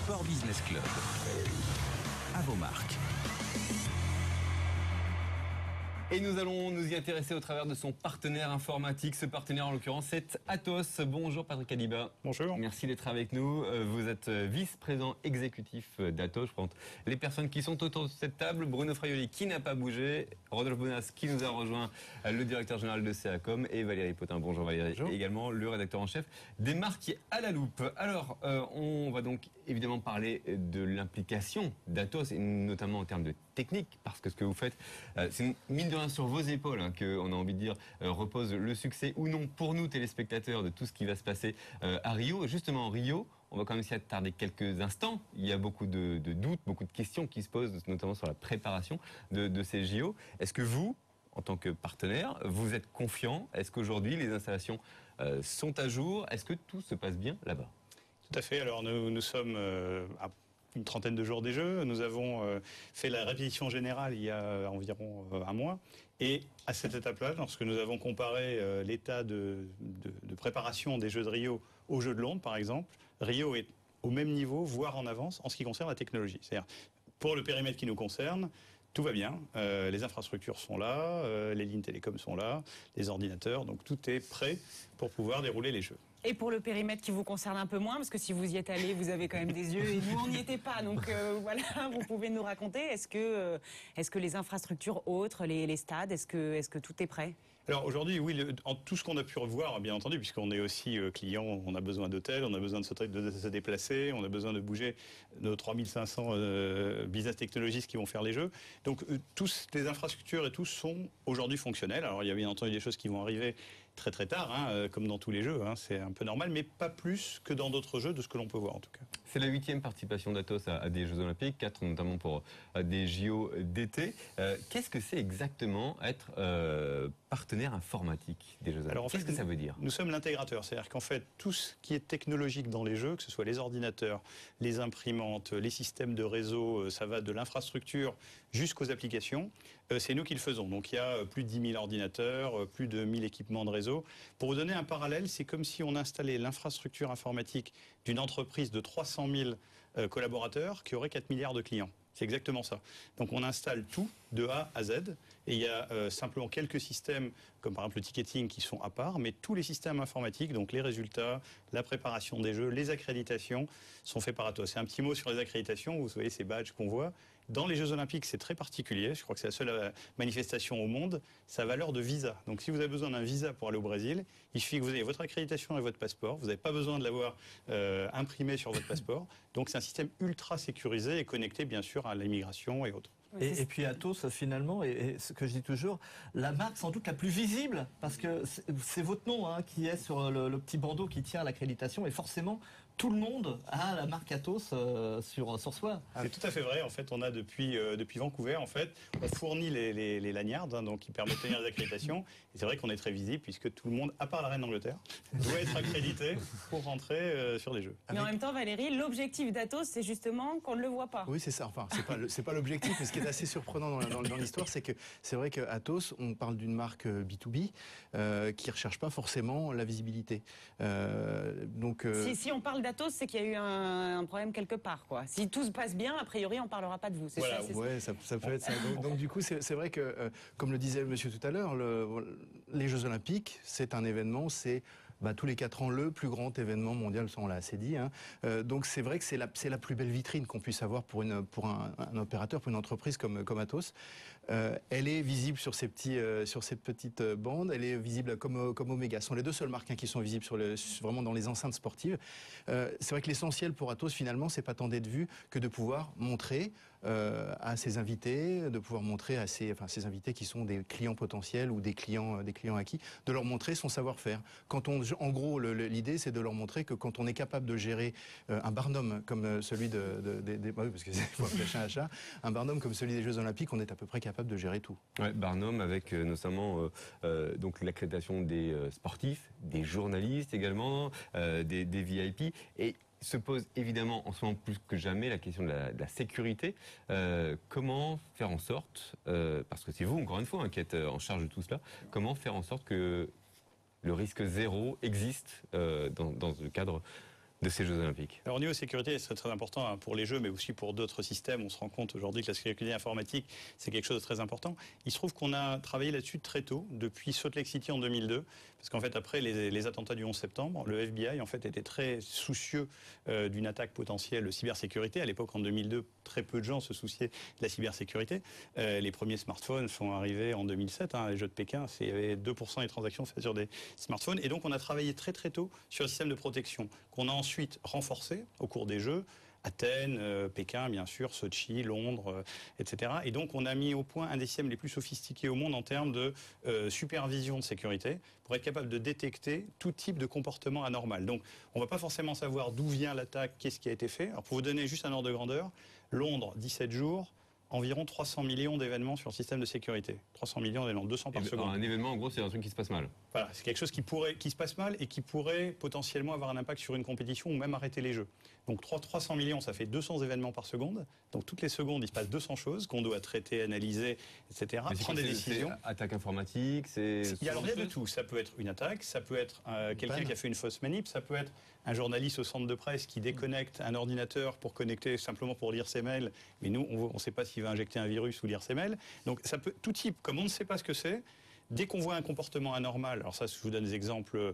Sport Business Club. À vos marques. Et nous allons nous y intéresser au travers de son partenaire informatique. Ce partenaire, en l'occurrence, c'est Atos. Bonjour Patrick Adiba. Bonjour. Merci d'être avec nous. Vous êtes vice-président exécutif d'Atos. Je présente les personnes qui sont autour de cette table. Bruno Fraioli qui n'a pas bougé. Rodolphe Bonas qui nous a rejoint, le directeur général de CACOM. Et Valérie Potin. Bonjour Valérie. Bonjour. Et également le rédacteur en chef des marques à la loupe. Alors, on va donc évidemment parler de l'implication d'Atos, et notamment en termes de technique, parce que ce que vous faites, c'est mine de rien sur vos épaules, qu'on a envie de dire, repose le succès ou non pour nous téléspectateurs de tout ce qui va se passer à Rio. Et justement, Rio, on va quand même s'y attarder quelques instants. Il y a beaucoup de doutes, beaucoup de questions qui se posent, notamment sur la préparation de ces JO. Est-ce que vous, en tant que partenaire, vous êtes confiant? Est-ce qu'aujourd'hui, les installations sont à jour? Est-ce que tout se passe bien là-bas? Tout à fait. Alors nous sommes à une trentaine de jours des Jeux. Nous avons fait la répétition générale il y a environ un mois. Et à cette étape-là, lorsque nous avons comparé l'état de préparation des Jeux de Rio aux Jeux de Londres, par exemple, Rio est au même niveau, voire en avance, en ce qui concerne la technologie. C'est-à-dire, pour le périmètre qui nous concerne, tout va bien, les infrastructures sont là, les lignes télécom sont là, les ordinateurs, donc tout est prêt pour pouvoir dérouler les Jeux. Et pour le périmètre qui vous concerne un peu moins, parce que si vous y êtes allé, vous avez quand même des yeux, et nous on n'y était pas, donc voilà, vous pouvez nous raconter, est-ce que les infrastructures autres, les stades, est-ce que tout est prêt? Alors aujourd'hui, oui, en tout ce qu'on a pu revoir, bien entendu, puisqu'on est aussi client, on a besoin d'hôtels, on a besoin de se déplacer, on a besoin de bouger nos 3500 business technologistes qui vont faire les Jeux. Donc tous les infrastructures et tous sont aujourd'hui fonctionnels. Alors il y a bien entendu des choses qui vont arriver très très tard, comme dans tous les Jeux, c'est un peu normal, mais pas plus que dans d'autres Jeux, de ce que l'on peut voir en tout cas. C'est la 8e participation d'Atos à des Jeux Olympiques, 4 notamment pour des JO d'été. Qu'est-ce que c'est exactement être partenaire informatique des Jeux Olympiques? Alors, en fait, qu'est-ce que ça veut dire? Nous sommes l'intégrateur, c'est-à-dire qu'en fait, tout ce qui est technologique dans les Jeux, que ce soit les ordinateurs, les imprimantes, les systèmes de réseau, ça va de l'infrastructure jusqu'aux applications, c'est nous qui le faisons. Donc il y a plus de 10 000 ordinateurs, plus de 1000 équipements de réseau. Pour vous donner un parallèle, c'est comme si on installait l'infrastructure informatique d'une entreprise de 300 000 collaborateurs qui aurait 4 milliards de clients. C'est exactement ça. Donc on installe tout de A à Z et il y a simplement quelques systèmes comme par exemple le ticketing qui sont à part, mais tous les systèmes informatiques, donc les résultats, la préparation des Jeux, les accréditations sont faits par Atos. C'est un petit mot sur les accréditations, vous voyez ces badges qu'on voit. Dans les Jeux Olympiques, c'est très particulier, je crois que c'est la seule manifestation au monde, ça a valeur de visa. Donc si vous avez besoin d'un visa pour aller au Brésil, il suffit que vous ayez votre accréditation et votre passeport, vous n'avez pas besoin de l'avoir imprimé sur votre passeport. Donc c'est un système ultra sécurisé et connecté bien sûr à l'immigration et autres. Et puis Atos, finalement, et ce que je dis toujours, la marque sans doute la plus visible, parce que c'est votre nom qui est sur le petit bandeau qui tient à l'accréditation, et forcément, tout le monde a la marque Atos sur soi. C'est tout à fait vrai. En fait, on a depuis Vancouver, en fait, on fournit les lanyards, donc qui permettent de tenir les accréditations. Et c'est vrai qu'on est très visible, puisque tout le monde, à part la reine d'Angleterre, doit être accrédité pour rentrer sur les Jeux. Mais en même temps, Valérie, l'objectif d'Atos, c'est justement qu'on ne le voit pas. Oui, c'est ça. Enfin, c'est pas l'objectif, mais ce qui est assez surprenant dans l'histoire, c'est que c'est vrai qu'à Atos, on parle d'une marque B2B qui recherche pas forcément la visibilité. Si on parle d'Atos, c'est qu'il y a eu un problème quelque part, quoi. Si tout se passe bien, a priori, on parlera pas de vous. Voilà, ça peut être ça. Donc du coup, c'est vrai que, comme le disait le monsieur tout à l'heure, les Jeux Olympiques, c'est un événement, c'est tous les 4 ans le plus grand événement mondial, ça on l'a assez dit. Donc c'est vrai que c'est la plus belle vitrine qu'on puisse avoir pour un opérateur, pour une entreprise comme Atos. Elle est visible sur ces petites bandes, elle est visible comme Omega. Ce sont les deux seules marques qui sont visibles vraiment dans les enceintes sportives. C'est vrai que l'essentiel pour Atos finalement, c'est pas tant d'être vu que de pouvoir montrer à ses invités, de pouvoir montrer à ses invités qui sont des clients potentiels ou des clients acquis, de leur montrer son savoir-faire. En gros, l'idée, c'est de leur montrer que quand on est capable de gérer un barnum comme celui parce que faut appeler chat à chat, un barnum comme celui des Jeux Olympiques, on est à peu près capable de gérer tout. Ouais, Barnum avec notamment donc l'accréditation des sportifs, des journalistes également, des VIP, et se pose évidemment en ce moment plus que jamais la question de la sécurité. Comment faire en sorte, parce que c'est vous encore une fois qui êtes en charge de tout cela, comment faire en sorte que le risque zéro existe dans le cadre de ces Jeux Olympiques? Alors au niveau sécurité, c'est très important hein, pour les Jeux, mais aussi pour d'autres systèmes. On se rend compte aujourd'hui que la sécurité informatique, c'est quelque chose de très important. Il se trouve qu'on a travaillé là-dessus très tôt, depuis Salt Lake City en 2002, parce qu'en fait, après les attentats du 11 septembre, le FBI en fait était très soucieux d'une attaque potentielle cybersécurité. À l'époque, en 2002, très peu de gens se souciaient de la cybersécurité. Les premiers smartphones sont arrivés en 2007. Hein, les Jeux de Pékin, il y avait 2% des transactions faites sur des smartphones. Et donc, on a travaillé très très tôt sur un système de protection qu'on a ensuite renforcé au cours des Jeux. Athènes, Pékin, bien sûr, Sochi, Londres, etc. Et donc, on a mis au point un des systèmes les plus sophistiqués au monde en termes de supervision de sécurité pour être capable de détecter tout type de comportement anormal. Donc, on ne va pas forcément savoir d'où vient l'attaque, qu'est-ce qui a été fait. Alors, pour vous donner juste un ordre de grandeur, Londres, 17 jours, environ 300 millions d'événements sur le système de sécurité. 300 millions d'événements, 200 par seconde. Un événement, en gros, c'est un truc qui se passe mal. Voilà, c'est quelque chose qui se passe mal et qui pourrait potentiellement avoir un impact sur une compétition ou même arrêter les Jeux. Donc 300 millions, ça fait 200 événements par seconde. Donc toutes les secondes, il se passe 200 choses qu'on doit traiter, analyser, etc. Prendre des décisions. Attaque informatique, c'est... Il y a de tout. Ça peut être une attaque, ça peut être quelqu'un qui a fait une fausse manip, ça peut être un journaliste au centre de presse qui déconnecte un ordinateur pour connecter simplement pour lire ses mails. Mais nous, on ne sait pas s'il va injecter un virus ou lire ses mails. Donc ça peut tout type, comme on ne sait pas ce que c'est. Dès qu'on voit un comportement anormal, alors ça, je vous donne des exemples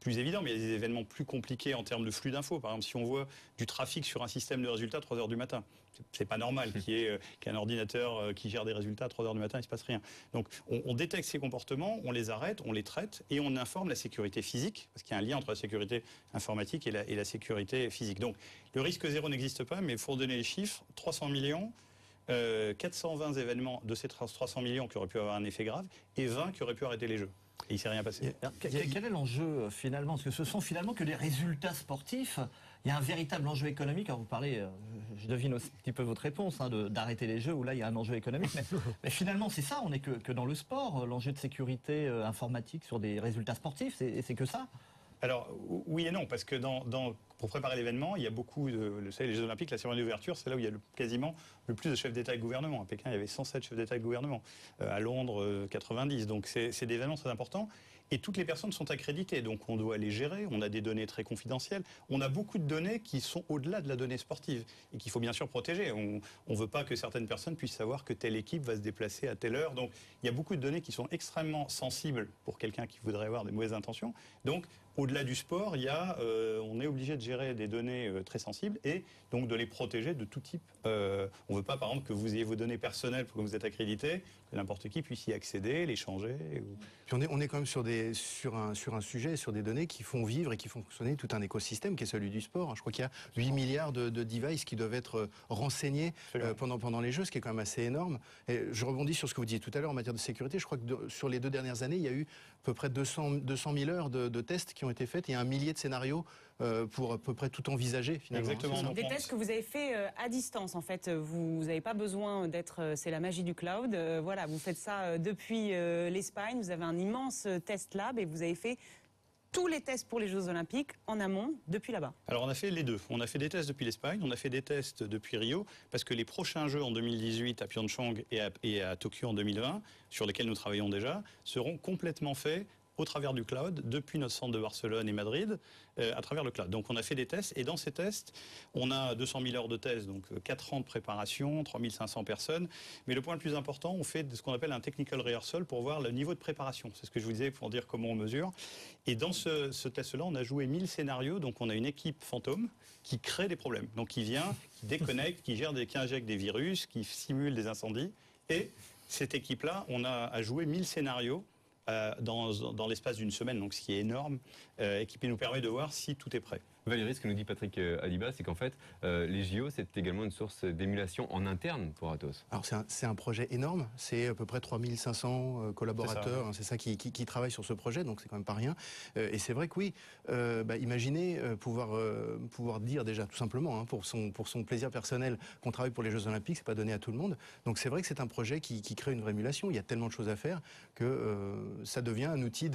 plus évidents, mais il y a des événements plus compliqués en termes de flux d'infos. Par exemple, si on voit du trafic sur un système de résultats à 3 heures du matin, c'est pas normal qu'il y ait qu'un ordinateur qui gère des résultats à 3 heures du matin, il se passe rien. Donc, on détecte ces comportements, on les arrête, on les traite et on informe la sécurité physique, parce qu'il y a un lien entre la sécurité informatique et la sécurité physique. Donc, le risque zéro n'existe pas, mais il faut donner les chiffres. 300 millions. 420 événements de ces 300 millions qui auraient pu avoir un effet grave et 20 qui auraient pu arrêter les Jeux. Et il ne s'est rien passé. Quel est l'enjeu finalement? Parce que ce sont finalement que des résultats sportifs. Il y a un véritable enjeu économique. Alors vous parlez, je devine un petit peu votre réponse, hein, d'arrêter les Jeux, où là il y a un enjeu économique. Mais finalement c'est ça, on n'est que dans le sport. L'enjeu de sécurité informatique sur des résultats sportifs, c'est que ça. Alors oui et non, parce que pour préparer l'événement, il y a beaucoup les Jeux Olympiques, la cérémonie d'ouverture, c'est là où il y a quasiment le plus de chefs d'État et de gouvernement. À Pékin, il y avait 107 chefs d'État et de gouvernement. À Londres, 90. Donc c'est des événements très importants. Et toutes les personnes sont accréditées, donc on doit les gérer, on a des données très confidentielles, on a beaucoup de données qui sont au-delà de la donnée sportive et qu'il faut bien sûr protéger. On ne veut pas que certaines personnes puissent savoir que telle équipe va se déplacer à telle heure. Donc il y a beaucoup de données qui sont extrêmement sensibles pour quelqu'un qui voudrait avoir des mauvaises intentions. Donc au-delà du sport, on est obligé de gérer des données très sensibles et donc de les protéger de tout type. On ne veut pas, par exemple, que vous ayez vos données personnelles pour que vous êtes accrédité, que n'importe qui puisse y accéder, les changer. Puis on est quand même sur un sujet, sur des données qui font vivre et qui font fonctionner tout un écosystème qui est celui du sport. Je crois qu'il y a 8 milliards de devices qui doivent être renseignés pendant les Jeux, ce qui est quand même assez énorme. Et je rebondis sur ce que vous disiez tout à l'heure en matière de sécurité. Je crois que sur les 2 dernières années, il y a eu à peu près 200 000 heures de tests qui ont été faites et un millier de scénarios pour à peu près tout envisager finalement. Exactement. Des tests que vous avez fait à distance en fait. Vous n'avez pas besoin d'être, c'est la magie du cloud. Voilà, vous faites ça depuis l'Espagne. Vous avez un immense test lab et vous avez fait tous les tests pour les Jeux Olympiques en amont depuis là-bas. Alors on a fait les deux. On a fait des tests depuis l'Espagne, on a fait des tests depuis Rio, parce que les prochains Jeux en 2018 à Pyeongchang et à Tokyo en 2020, sur lesquels nous travaillons déjà, seront complètement faits au travers du cloud, depuis notre centre de Barcelone et Madrid, à travers le cloud. Donc on a fait des tests, et dans ces tests, on a 200 000 heures de tests, donc 4 ans de préparation, 3500 personnes. Mais le point le plus important, on fait ce qu'on appelle un technical rehearsal pour voir le niveau de préparation. C'est ce que je vous disais pour dire comment on mesure. Et dans ce test-là, on a joué 1000 scénarios, donc on a une équipe fantôme qui crée des problèmes. Donc qui vient, qui déconnecte, qui injecte des virus, qui simule des incendies. Et cette équipe-là, on a joué 1000 scénarios dans l'espace d'une semaine, donc ce qui est énorme, et qui nous permet de voir si tout est prêt. Valérie, ce que nous dit Patrick Adiba, c'est qu'en fait, les JO, c'est également une source d'émulation en interne pour Atos. Alors c'est un projet énorme, c'est à peu près 3500 collaborateurs, c'est ça qui travaillent sur ce projet, donc c'est quand même pas rien. Et c'est vrai que oui, imaginez pouvoir dire déjà tout simplement, hein, pour son plaisir personnel, qu'on travaille pour les Jeux Olympiques, c'est pas donné à tout le monde. Donc c'est vrai que c'est un projet qui crée une vraie émulation, il y a tellement de choses à faire que ça devient un outil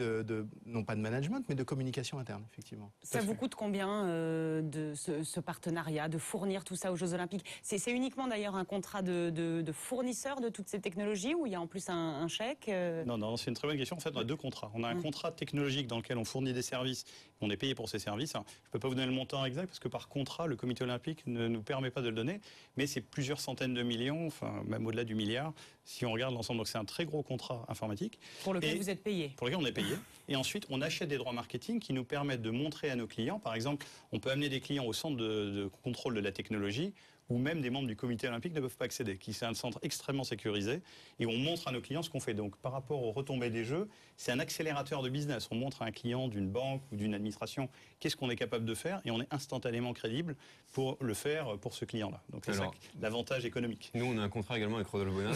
non pas de management, mais de communication interne, effectivement. Ça vous coûte combien besoin de ce partenariat, de fournir tout ça aux Jeux Olympiques? C'est uniquement d'ailleurs un contrat de fournisseur de toutes ces technologies ou il y a en plus un chèque Non, c'est une très bonne question. En fait, on a deux contrats. On a un contrat technologique dans lequel on fournit des services, on est payé pour ces services. Alors, je ne peux pas vous donner le montant exact parce que par contrat, le comité olympique ne nous permet pas de le donner, mais c'est plusieurs centaines de millions, enfin même au-delà du milliard, si on regarde l'ensemble. Donc c'est un très gros contrat informatique. pour lequel vous êtes payé. Pour lequel on est payé. Et ensuite, on achète des droits marketing qui nous permettent de montrer à nos clients, par exemple, on peut amener des clients au centre de contrôle de la technologie, où même des membres du comité olympique ne peuvent pas accéder, qui c'est un centre extrêmement sécurisé, et on montre à nos clients ce qu'on fait. Donc par rapport aux retombées des jeux, c'est un accélérateur de business. On montre à un client d'une banque ou d'une administration qu'est-ce qu'on est capable de faire, et on est instantanément crédible pour le faire pour ce client-là. Donc c'est ça l'avantage économique. Nous, on a un contrat également avec Rodolphe Bonas,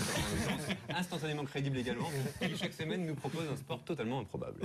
instantanément crédible également, qui chaque semaine nous propose un sport totalement improbable.